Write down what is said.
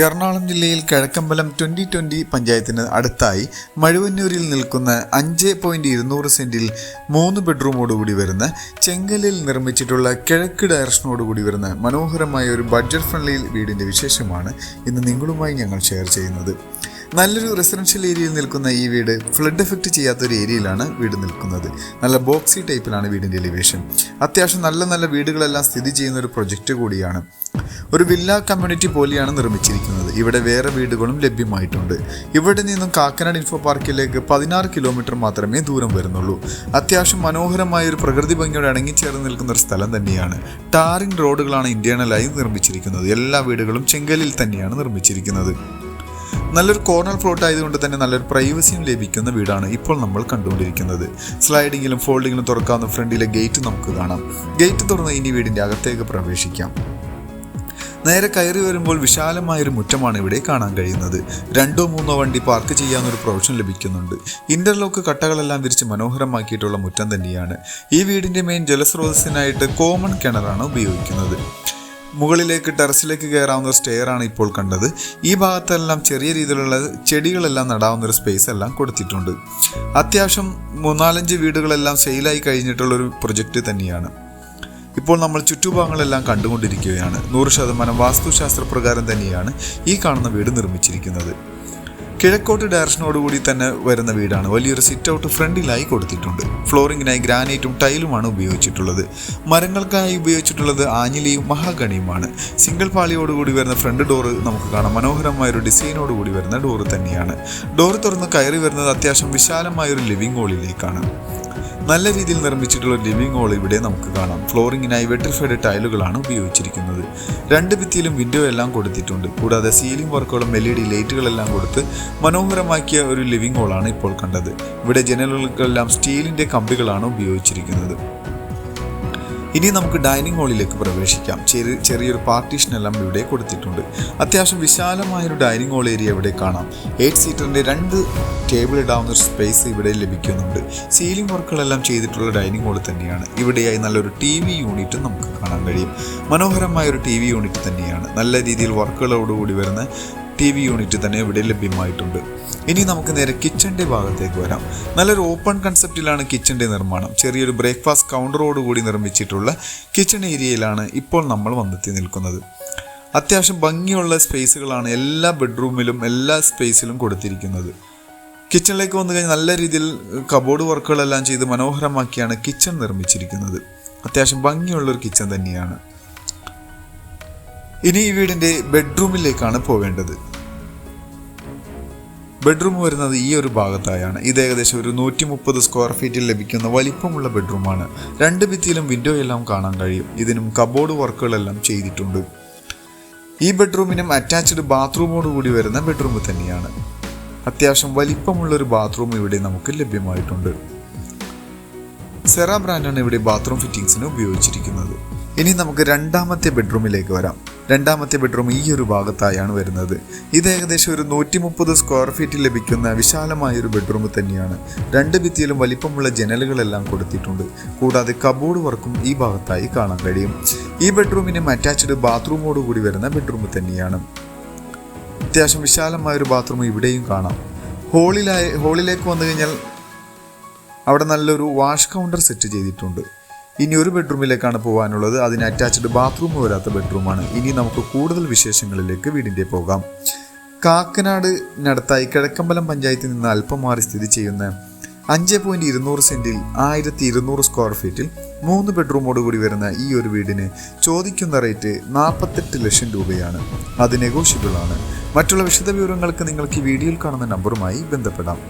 എറണാകുളം ജില്ലയിൽ കിഴക്കമ്പലം 2020 പഞ്ചായത്തിന് അടുത്തായി മഴുവന്നൂരിൽ നിൽക്കുന്ന 5.200 സെന്റിൽ 3 ബെഡ്റൂമോടുകൂടി വരുന്ന ചെങ്കലിൽ നിർമ്മിച്ചിട്ടുള്ള കിഴക്ക് ഡയറക്ഷനോടുകൂടി വരുന്ന മനോഹരമായ ഒരു ബഡ്ജറ്റ് ഫ്രണ്ട്ലി വീടിൻ്റെ വിശേഷമാണ് ഇന്ന് നിങ്ങളുമായി ഞങ്ങൾ ഷെയർ ചെയ്യുന്നത്. നല്ലൊരു റെസിഡൻഷ്യൽ ഏരിയയിൽ നിൽക്കുന്ന ഈ വീട് ഫ്ലഡ് എഫക്റ്റ് ചെയ്യാത്തൊരു ഏരിയയിലാണ് വീട് നിൽക്കുന്നത്. നല്ല ബോക്സി ടൈപ്പിലാണ് വീടിൻ്റെ എലിവേഷൻ. അത്യാവശ്യം നല്ല വീടുകളെല്ലാം സ്ഥിതി ചെയ്യുന്ന ഒരു പ്രൊജക്റ്റ് കൂടിയാണ്. ഒരു വില്ല കമ്മ്യൂണിറ്റി പോലെയാണ് നിർമ്മിച്ചിരിക്കുന്നത്. ഇവിടെ വേറെ വീടുകളും ലഭ്യമായിട്ടുണ്ട്. ഇവിടെ നിന്നും കാക്കനാട് ഇൻഫോ പാർക്കിലേക്ക് 16 കിലോമീറ്റർ മാത്രമേ ദൂരം വരുന്നുള്ളൂ. അത്യാവശ്യം മനോഹരമായ ഒരു പ്രകൃതി ഭംഗിയോടെ ഇണങ്ങിച്ചേർന്ന് നിൽക്കുന്ന ഒരു സ്ഥലം തന്നെയാണ്. ടാറിംഗ് റോഡുകളാണ് ഇന്റേണലായി നിർമ്മിച്ചിരിക്കുന്നത്. എല്ലാ വീടുകളും ചെങ്കലിൽ തന്നെയാണ് നിർമ്മിച്ചിരിക്കുന്നത്. നല്ലൊരു കോർണർ പ്ലോട്ട് ആയതുകൊണ്ട് തന്നെ നല്ലൊരു പ്രൈവസിയും ലഭിക്കുന്ന വീടാണ് ഇപ്പോൾ നമ്മൾ കണ്ടുകൊണ്ടിരിക്കുന്നത്. സ്ലൈഡിങ്ങിലും ഫോൾഡിങ്ങിലും തുറക്കാവുന്ന ഫ്രണ്ടിലെ ഗേറ്റ് നമുക്ക് കാണാം. ഗേറ്റ് തുറന്ന് ഇനി വീടിൻ്റെ അകത്തേക്ക് പ്രവേശിക്കാം. നേരെ കയറി വരുമ്പോൾ വിശാലമായൊരു മുറ്റമാണ് ഇവിടെ കാണാൻ കഴിയുന്നത്. 2-3 വണ്ടി പാർക്ക് ചെയ്യാവുന്നൊരു പ്രൊവിഷൻ ലഭിക്കുന്നുണ്ട്. ഇന്റർലോക്ക് കട്ടകളെല്ലാം വിരിച്ച് മനോഹരമാക്കിയിട്ടുള്ള മുറ്റം തന്നെയാണ്. ഈ വീടിൻ്റെ മെയിൻ ജലസ്രോതസ്സിനായിട്ട് കോമൺ കിണറാണ് ഉപയോഗിക്കുന്നത്. മുകളിലേക്ക് ടെറസിലേക്ക് കയറാവുന്ന ഒരു സ്റ്റെയർ ആണ് ഇപ്പോൾ കണ്ടത്. ഈ ഭാഗത്തെല്ലാം ചെറിയ രീതിയിലുള്ള ചെടികളെല്ലാം നടാവുന്ന ഒരു സ്പേസ് എല്ലാം കൊടുത്തിട്ടുണ്ട്. അത്യാവശ്യം 3-4 വീടുകളെല്ലാം സെയിലായി കഴിഞ്ഞിട്ടുള്ളൊരു പ്രൊജക്റ്റ് തന്നെയാണ്. ഇപ്പോൾ നമ്മൾ ചുറ്റുഭാഗങ്ങളെല്ലാം കണ്ടുകൊണ്ടിരിക്കുകയാണ്. 100% വാസ്തുശാസ്ത്രപ്രകാരം തന്നെയാണ് ഈ കാണുന്ന വീട് നിർമ്മിച്ചിരിക്കുന്നത്. കിഴക്കോട്ട് ഡയറക്ഷനോടുകൂടി തന്നെ വരുന്ന വീടാണ്. വലിയൊരു സിറ്റ് ഔട്ട് ഫ്രണ്ടിലായി കൊടുത്തിട്ടുണ്ട്. ഫ്ലോറിങ്ങിനായി ഗ്രാനൈറ്റും ടൈലുമാണ് ഉപയോഗിച്ചിട്ടുള്ളത്. മരങ്ങൾക്കായി ഉപയോഗിച്ചിട്ടുള്ളത് ആഞ്ഞിലിയും മഹാഗണിയുമാണ്. സിംഗിൾ പാളിയോടുകൂടി വരുന്ന ഫ്രണ്ട് ഡോറ് നമുക്ക് കാണാം. മനോഹരമായൊരു ഡിസൈനോടുകൂടി വരുന്ന ഡോറ് തന്നെയാണ്. ഡോറ് തുറന്ന് കയറി വരുന്നത് അത്യാവശ്യം വിശാലമായൊരു ലിവിംഗ് ഹോളിലേക്കാണ്. നല്ല രീതിയിൽ നിർമ്മിച്ചിട്ടുള്ള ലിവിംഗ് ഹോൾ ഇവിടെ നമുക്ക് കാണാം. ഫ്ലോറിങ്ങിനായി വെട്രിഫൈഡ് ടൈലുകളാണ് ഉപയോഗിച്ചിരിക്കുന്നത്. 2 ഭിത്തിയിലും വിൻഡോ എല്ലാം കൊടുത്തിട്ടുണ്ട്. കൂടാതെ സീലിംഗ് വർക്കുകളും LED ലൈറ്റുകളെല്ലാം കൊടുത്ത് മനോഹരമാക്കിയ ഒരു ലിവിംഗ് ഹോളാണ് ഇപ്പോൾ കണ്ടത്. ഇവിടെ ജനലുകൾക്കെല്ലാം സ്റ്റീലിൻ്റെ കമ്പികളാണ് ഉപയോഗിച്ചിരിക്കുന്നത്. ഇനി നമുക്ക് ഡൈനിങ് ഹാളിലേക്ക് പ്രവേശിക്കാം. ചെറിയൊരു പാർട്ടീഷനെല്ലാം ഇവിടെ കൊടുത്തിട്ടുണ്ട്. അത്യാവശ്യം വിശാലമായൊരു ഡൈനിങ് ഹാൾ ഏരിയ ഇവിടെ കാണാം. 8 സീറ്ററിൻ്റെ 2 ടേബിൾ ഇടാവുന്ന ഒരു സ്പേസ് ഇവിടെ ലഭിക്കുന്നുണ്ട്. സീലിംഗ് വർക്കുകളെല്ലാം ചെയ്തിട്ടുള്ള ഡൈനിങ് ഹാൾ തന്നെയാണ്. ഇവിടെയായി നല്ലൊരു TV യൂണിറ്റ് നമുക്ക് കാണാൻ കഴിയും. മനോഹരമായൊരു TV യൂണിറ്റ് തന്നെയാണ്. നല്ല രീതിയിൽ വർക്കുകളോടുകൂടി വരുന്ന TV യൂണിറ്റ് തന്നെ ഇവിടെ ലഭ്യമായിട്ടുണ്ട്. ഇനി നമുക്ക് നേരെ കിച്ചൻ്റെ ഭാഗത്തേക്ക് വരാം. നല്ലൊരു ഓപ്പൺ കൺസെപ്റ്റിലാണ് കിച്ചൻ്റെ നിർമ്മാണം. ചെറിയൊരു ബ്രേക്ക്ഫാസ്റ്റ് കൗണ്ടറോടുകൂടി നിർമ്മിച്ചിട്ടുള്ള കിച്ചൺ ഏരിയയിലാണ് ഇപ്പോൾ നമ്മൾ വന്നെത്തി നിൽക്കുന്നത്. അത്യാവശ്യം ഭംഗിയുള്ള സ്പേസുകളാണ് എല്ലാ ബെഡ്റൂമിലും എല്ലാ സ്പേസിലും കൊടുത്തിരിക്കുന്നത്. കിച്ചണിലേക്ക് വന്നു കഴിഞ്ഞാൽ നല്ല രീതിയിൽ കബോർഡ് വർക്കുകളെല്ലാം ചെയ്ത് മനോഹരമാക്കിയാണ് കിച്ചൺ നിർമ്മിച്ചിരിക്കുന്നത്. അത്യാവശ്യം ഭംഗിയുള്ളൊരു കിച്ചൺ തന്നെയാണ്. ഇനി ഈ വീടിൻ്റെ ബെഡ്റൂമിലേക്കാണ് പോവേണ്ടത്. ബെഡ്റൂം വരുന്നത് ഈ ഒരു ഭാഗത്തായാണ്. ഇത് ഏകദേശം ഒരു 130 സ്ക്വയർ ഫീറ്റിൽ ലഭിക്കുന്ന വലിപ്പമുള്ള ബെഡ്റൂമാണ്. 2 ഭിത്തിയിലും വിൻഡോ എല്ലാം കാണാൻ കഴിയും. ഇതിനും കബോർഡ് വർക്കുകളെല്ലാം ചെയ്തിട്ടുണ്ട്. ഈ ബെഡ്റൂമിനും അറ്റാച്ച്ഡ് ബാത്റൂമോടുകൂടി വരുന്ന ബെഡ്റൂം തന്നെയാണ്. അത്യാവശ്യം വലിപ്പമുള്ളൊരു ബാത്റൂം ഇവിടെ നമുക്ക് ലഭ്യമായിട്ടുണ്ട്. സെറ ബ്രാൻഡാണ് ഇവിടെ ബാത്റൂം ഫിറ്റിംഗ്സിന് ഉപയോഗിച്ചിരിക്കുന്നത്. ഇനി നമുക്ക് രണ്ടാമത്തെ ബെഡ്റൂമിലേക്ക് വരാം. രണ്ടാമത്തെ ബെഡ്റൂം ഈ ഒരു ഭാഗത്തായാണ് വരുന്നത്. ഇത് ഏകദേശം ഒരു 130 സ്ക്വയർ ഫീറ്റിൽ ലഭിക്കുന്ന വിശാലമായൊരു ബെഡ്റൂം തന്നെയാണ്. 2 ഭിത്തിയിലും വലിപ്പമുള്ള ജനലുകളെല്ലാം കൊടുത്തിട്ടുണ്ട്. കൂടാതെ കബോർഡ് വർക്കും ഈ ഭാഗത്തായി കാണാൻ കഴിയും. ഈ ബെഡ്റൂമിനും അറ്റാച്ച്ഡ് ബാത്റൂമോടുകൂടി വരുന്ന ബെഡ്റൂം തന്നെയാണ്. അത്യാവശ്യം വിശാലമായൊരു ബാത്റൂം ഇവിടെയും കാണാം. ഹോളിലേക്ക് വന്നു കഴിഞ്ഞാൽ അവിടെ നല്ലൊരു വാഷ് കൗണ്ടർ സെറ്റ് ചെയ്തിട്ടുണ്ട്. ഇനി ഒരു ബെഡ്റൂമിലേക്കാണ് പോകാനുള്ളത്. അതിന് അറ്റാച്ച്ഡ് ബാത്റൂം വരാത്ത ബെഡ്റൂമാണ്. ഇനി നമുക്ക് കൂടുതൽ വിശേഷങ്ങളിലേക്ക് വീടിൻ്റെ പോകാം. കാക്കനാടിനടുത്തായി കിഴക്കമ്പലം പഞ്ചായത്തിൽ നിന്ന് അല്പം മാറി സ്ഥിതി ചെയ്യുന്ന 5.200 സെന്റിൽ 1200 സ്ക്വയർ ഫീറ്റിൽ 3 ബെഡ്റൂമോടുകൂടി വരുന്ന ഈ ഒരു വീടിന് ചോദിക്കുന്ന റേറ്റ് 48 ലക്ഷം രൂപയാണ്. അത് നെഗോഷ്യബിൾ ആണ്. മറ്റുള്ള വിശദവിവരങ്ങൾക്ക് നിങ്ങൾക്ക് ഈ വീഡിയോയിൽ കാണുന്ന നമ്പറുമായി ബന്ധപ്പെടാം.